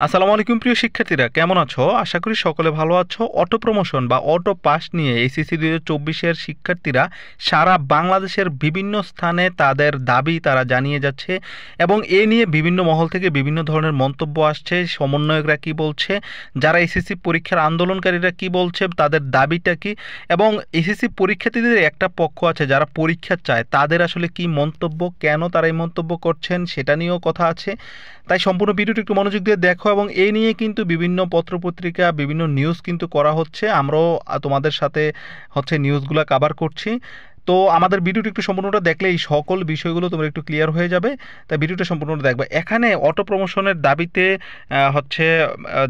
আসসালামু আলাইকুম প্রিয় শিক্ষার্থীরা, কেমন আছো? আশা করি সকলে ভালো আছো। অটো প্রমোশন বা অটো পাস নিয়ে এইচএসসি ২০২৪-এর শিক্ষার্থীরা সারা বাংলাদেশের বিভিন্ন স্থানে তাদের দাবি তারা জানিয়ে যাচ্ছে এবং এ নিয়ে বিভিন্ন মহল থেকে বিভিন্ন ধরনের মন্তব্য আসছে। সমন্বয়করা কি বলছে, যারা এসএসসি পরীক্ষার আন্দোলনকারীরা কি বলছে, তাদের দাবিটা কি, এবং এসএসসি পরীক্ষার্থীদের একটা পক্ষ আছে যারা পরীক্ষা চায়, তাদের আসলে কি মন্তব্য, কেন তারা এই মন্তব্য করছেন সেটা নিয়েও কথা আছে। তাই সম্পূর্ণ ভিডিওটি একটু মনোযোগ দিয়ে দেখো এবং এই নিয়ে কিন্তু বিভিন্ন পত্রপত্রিকা বিভিন্ন নিউজ কিন্তু করা হচ্ছে। আমরাও তোমাদের সাথে নিউজগুলো কভার করছি। তো আমাদের ভিডিওটি একটু সম্পূর্ণটা দেখলে এই সকল বিষয়গুলো তোমরা একটু ক্লিয়ার হয়ে যাবে। তাই ভিডিওটা সম্পূর্ণটা দেখবে। এখানে অটো প্রমোশনের দাবিতে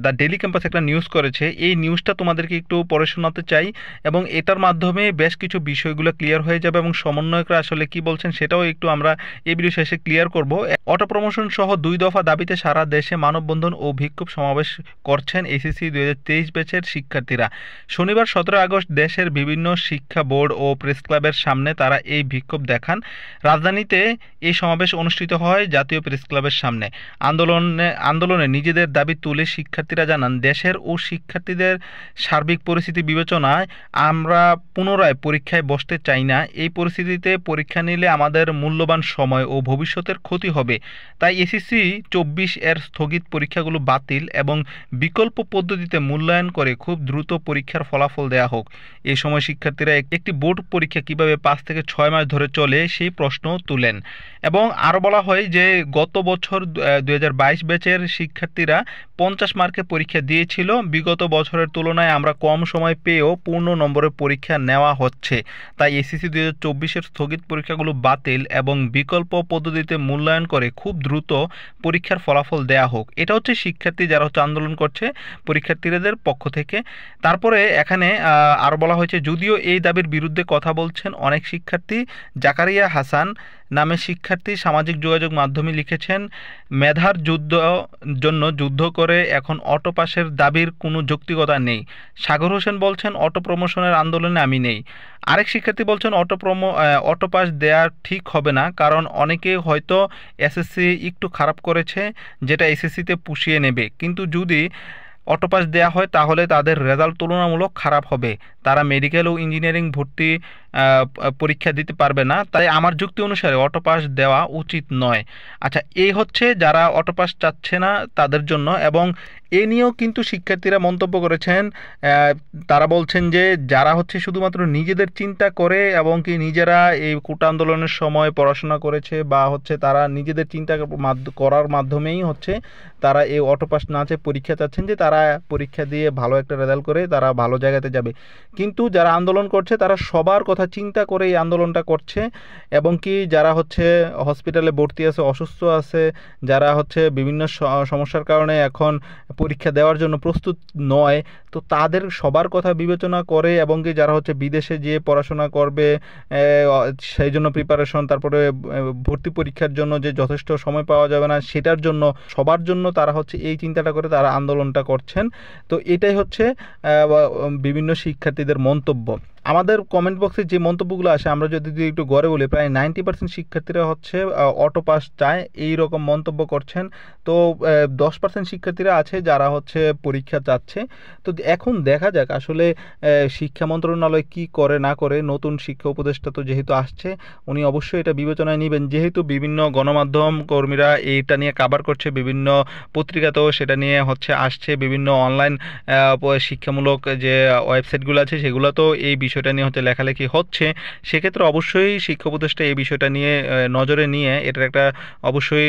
দ্য ডেইলি ক্যাম্পাস একটা নিউজ করেছে। এই নিউজটা তোমাদেরকে একটু পড়ে শোনাতে চাই এবং এটার মাধ্যমে বেশ কিছু বিষয়গুলো ক্লিয়ার হয়ে যাবে এবং সমন্বয়করা আসলে কি বলছেন সেটাও একটু আমরা এই ভিডিও শেষে ক্লিয়ার করব। অটো প্রমোশন সহ ২ দফা দাবিতে সারা দেশে মানববন্ধন ও বিক্ষোভ সমাবেশ করছেন এইচএসসি ২০২৩ ব্যাচের শিক্ষার্থীরা। শনিবার ১৭ আগস্ট দেশের বিভিন্ন শিক্ষা বোর্ড ও প্রেস ক্লাবের সামনে তারা এই বিক্ষোভ দেখান। রাজধানীতে এই সমাবেশ অনুষ্ঠিত হয় জাতীয় প্রেস ক্লাবের সামনে। আন্দোলনে নিজেদের দাবি তুলে শিক্ষার্থীরা জানান, দেশের ও শিক্ষার্থীদের সার্বিক পরিস্থিতি বিবেচনায় আমরা পুনরায় পরীক্ষায় বসতে চাই না। এই পরিস্থিতিতে পরীক্ষা নিলে আমাদের মূল্যবান সময় ও ভবিষ্যতের ক্ষতি হবে। তাই এসএসসি ২৪ এর স্থগিত পরীক্ষাগুলো বাতিল এবং বিকল্প পদ্ধতিতে মূল্যায়ন করে খুব দ্রুত পরীক্ষার ফলাফল দেয়া হোক। এই সময় শিক্ষার্থীরা একটি বোর্ড পরীক্ষা কিভাবে ৫ থেকে ৬ মাস ধরে চলে সেই প্রশ্ন তুলেন এবং আরও বলা হয় যে গত বছর ২০২২ ব্যাচের শিক্ষার্থীরা ৫০ মার্কে পরীক্ষা দিয়েছিল। বিগত বছরের তুলনায় আমরা কম সময় পেয়েও পূর্ণ নম্বরের পরীক্ষা নেওয়া হচ্ছে। তাই এসএসসি ২০২৪-এর স্থগিত পরীক্ষাগুলো বাতিল এবং বিকল্প পদ্ধতিতে মূল্যায়ন করে খুব দ্রুত পরীক্ষার ফলাফল দেয়া হোক। এটা হচ্ছে শিক্ষার্থী যারা আন্দোলন করছে পরীক্ষার্থীদের পক্ষ থেকে। তারপরে এখানে আরও বলা হয়েছে, যদিও এই দাবির বিরুদ্ধে কথা বলছেন অনেক শিক্ষার্থী। জাকারিয়া হাসান নামে শিক্ষার্থী সামাজিক যোগাযোগ মাধ্যমে লিখেছেন, মেধার জন্য যুদ্ধ করে এখন অটো পাসের দাবির কোনো যৌক্তিকতা নেই। সাগর হোসেন বলছেন, অটো প্রমোশনের আন্দোলনে আমি নেই। আরেক শিক্ষার্থী বলছেন, অটো পাস দেওয়া ঠিক হবে না, কারণ অনেকে হয়তো এসএসসি একটু খারাপ করেছে যেটা এসএসসিতে পুষিয়ে নেবে, কিন্তু যদি অটো পাস দেওয়া হয় তাহলে তাদের রেজাল্ট তুলনামূলক খারাপ হবে, তারা মেডিকেল ও ইঞ্জিনিয়ারিং ভর্তি পরীক্ষা দিতে পারবে না। তাই আমার যুক্তি অনুসারে অটো পাস দেওয়া উচিত নয়। আচ্ছা, এই হচ্ছে যারা অটো পাস চাচ্ছে না তাদের জন্য। এবং এ নিয়েও কিন্তু শিক্ষার্থীরা মন্তব্য করেছেন। তারা বলছেন যে যারা শুধুমাত্র নিজেদের চিন্তা করে এবং কি নিজেরা এই কোটা আন্দোলনের সময় পড়াশোনা করেছে বা তারা নিজেদের চিন্তা করার মাধ্যমেই তারা এই অটো পাস না চেয়ে পরীক্ষা চাচ্ছেন যে তারা পরীক্ষা দিয়ে ভালো একটা রেজাল্ট করে তারা ভালো জায়গাতে যাবে। কিন্তু যারা আন্দোলন করছে তারা সবার কথা চিন্তা করে এই আন্দোলনটা করছে এবং কি যারা হসপিটালে ভর্তি আছে, অসুস্থ আছে, যারা বিভিন্ন সমস্যার কারণে এখন পরীক্ষা দেওয়ার জন্য প্রস্তুত নয়, তো তাদের সবার কথা বিবেচনা করে এবং কি যারা বিদেশে যেয়ে পড়াশোনা করবে সেই জন্য প্রিপারেশন, তারপরে ভর্তি পরীক্ষার জন্য যে যথেষ্ট সময় পাওয়া যাবে না সেটার জন্য, সবার জন্য তারা এই চিন্তাটা করে তারা আন্দোলনটা করছেন। তো এটাই বিভিন্ন শিক্ষার্থীদের মন্তব্য। আমাদের কমেন্ট বক্সে যে মন্তব্যগুলো আসে আমরা যদি একটু গড়ে বলি, প্রায় 90% শিক্ষার্থীরা অটো পাস চায় এই রকম মন্তব্য করছেন। তো 10% শিক্ষার্থীরা আছে যারা পরীক্ষা চাচ্ছে। তো এখন দেখা যাক আসলে শিক্ষা মন্ত্রণালয় কি করে না করে। নতুন শিক্ষা উপদেষ্টা তো যেহেতু আসছে, উনি অবশ্যই এটা বিবেচনায় নেবেন, যেহেতু বিভিন্ন গণমাধ্যম কর্মীরা এইটা নিয়ে কাভার করছে, বিভিন্ন পত্রিকাতেও সেটা নিয়ে আসছে, বিভিন্ন অনলাইন শিক্ষামূলক যে ওয়েবসাইটগুলো আছে সেগুলোতেও এই বিষয়টা নিয়ে লেখালেখি হচ্ছে। সেক্ষেত্রে অবশ্যই শিক্ষা উপদেষ্টা এই বিষয়টা নিয়ে নজরে নিয়ে এটার একটা অবশ্যই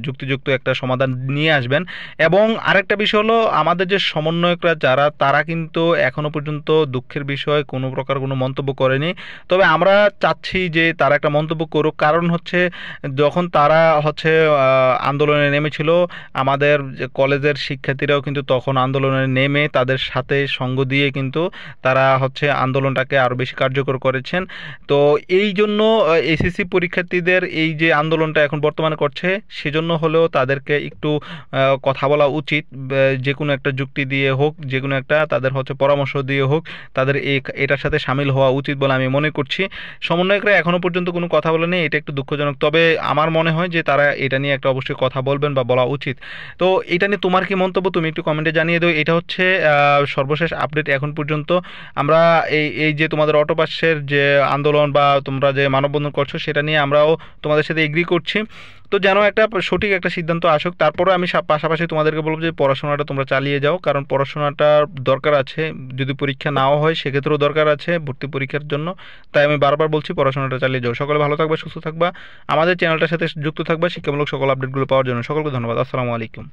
যুক্তিযুক্ত একটা সমাধান নিয়ে আসবেন। এবং আরেকটা বিষয় হলো, আমাদের যে সমন্বয়করা যারা, তারা কিন্তু এখনো পর্যন্ত দুঃখের বিষয় কোনো প্রকার কোনো মন্তব্য করেনি। তবে আমরা চাচ্ছি যে তারা একটা মন্তব্য করুক, কারণ যখন তারা আন্দোলনে নেমেছিল, আমাদের যে কলেজের শিক্ষার্থীরাও কিন্তু তখন আন্দোলনে নেমে তাদের সাথে সঙ্গ দিয়ে কিন্তু তারা আন্দোলনটাকে আরও বেশি কার্যকর করেছেন। তো এই জন্য এসএসসি পরীক্ষার্থীদের এই যে আন্দোলনটা এখন বর্তমানে করছে, সেজন্য হলেও তাদেরকে একটু কথা বলা উচিত, যে কোনো একটা যুক্তি দিয়ে হোক, যে কোনো একটা তাদের হচ্ছে পরামর্শ দিয়ে হোক, তাদের এটার সাথে সামিল হওয়া উচিত বলে আমি মনে করছি। সমন্বয়করা এখনো পর্যন্ত কোনো কথা বলেনি, এটা একটু দুঃখজনক। তবে আমার মনে হয় যে তারা এটা নিয়ে একটা অবশ্যই কথা বলবেন বা বলা উচিত। তো এটা নিয়ে তোমার কি মন্তব্য, তুমি একটু কমেন্টে জানিয়ে দাও। এটা হচ্ছে সর্বশেষ আপডেট এখন পর্যন্ত। আমরা এই এই যে তোমাদের অটোপাসের যে আন্দোলন বা তোমরা যে মানববন্ধন করছো সেটা নিয়ে আমরাও তোমাদের সাথে এগ্রি করছি। তো যেন একটা সঠিক একটা সিদ্ধান্ত আসুক। তারপরে আমি পাশাপাশি তোমাদেরকে বলবো যে পড়াশোনাটা তোমরা চালিয়ে যাও, কারণ পড়াশোনাটা দরকার আছে। যদি পরীক্ষা নাও হয় সেক্ষেত্রেও দরকার আছে ভর্তি পরীক্ষার জন্য। তাই আমি বারবার বলছি পড়াশোনাটা চালিয়ে যাও। সকলে ভালো থাকবা, সুস্থ থাকবা, আমাদের চ্যানেলটার সাথে যুক্ত থাকবা শিক্ষামূলক সকল আপডেটগুলো পাওয়ার জন্য। সকলকে ধন্যবাদ। আসসালামু আলাইকুম।